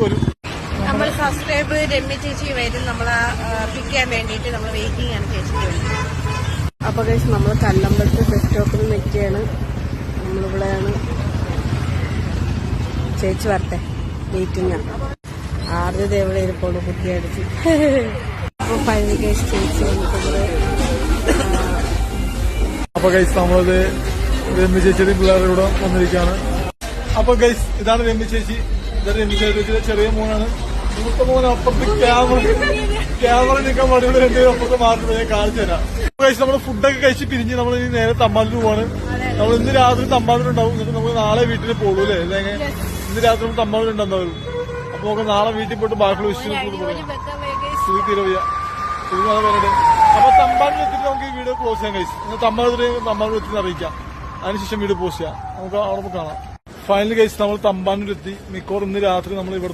വരും. നമ്മൾ സബ്സ്ക്രൈബ് രമ്യ ചേച്ചി വരും നമ്മളെ പിക്ക് ചെയ്യാൻ വേണ്ടിയിട്ട് നമ്മൾ വെയിറ്റിംഗ് ആണ് ചേച്ചിക്ക് വേണ്ടി. അപ്പൊ കഴിച്ച് നമ്മൾ കല്ലമ്പലത്ത് ബസ് സ്റ്റോപ്പിൽ നിൽക്കുകയാണ്. നമ്മളിവിടെയാണ്. ചേച്ചി വരട്ടെ, വെയിറ്റിംഗ് ആണ്. ആദ്യത്തെ എവിടെ ഇരിപ്പുള്ളൂ കുത്തിയടിച്ച്. അപ്പൊ ഫൈനൽ കേസ് ചേച്ചി വന്നിട്ടുണ്ട്. അപ്പൊ ഗൈസ് നമ്മളത് രമ്യ ചേച്ചിയുടെ പിള്ളേരുടെ കൂടെ വന്നിരിക്കുകയാണ്. അപ്പൊ ഗൈസ് ഇതാണ് രമ്യ ചേച്ചി. ഇതാണ് രമ്യ ചേച്ചിയുടെ ചെറിയ മോനാണ്. മൂത്ത മോൻ അപ്പുറത്ത് ക്യാമറ നിൽക്കാൻ വേണ്ടി രണ്ടുപേരും അപ്പുറത്ത് മാറി ഞാൻ കാണിച്ചു തരാം. ഗൈസ് നമ്മൾ ഫുഡൊക്കെ കഴിച്ച് പിരിഞ്ഞ് നമ്മൾ ഇനി നേരെ തമ്പാനൂർ പോവാണ്. നമ്മൾ ഇന്ന് രാത്രി തമ്പാനൂർ ഉണ്ടാവും. എന്നിട്ട് നമുക്ക് നാളെ വീട്ടിൽ പോകും അല്ലേ? അല്ലെങ്കിൽ ഇന്ന് രാത്രി നമ്മൾ തമ്പാനൂർ ഉണ്ടാവും. അപ്പൊ നമുക്ക് നാളെ വീട്ടിൽ പോയിട്ട് ബാക്കിയുള്ള വിഷയം തീരവയ്യ പറഞ്ഞിട്ട് അപ്പൊ തമ്പാനൂർ എത്തിയിട്ട് നമുക്ക് ഈ വീഡിയോ ക്ലോസ് ചെയ്യാം ഗൈസ്. തമ്പാനൂർ എത്തി അറിയിക്കാം. അതിനുശേഷം വീഡിയോ പോസ്റ്റ് ചെയ്യാം. നമുക്ക് അവിടെ കാണാം. ഫൈനൽ ഗൈസ് നമ്മൾ തമ്പാനൂർ എത്തി. മിക്കവാറും ഇന്ന് രാത്രി നമ്മൾ ഇവിടെ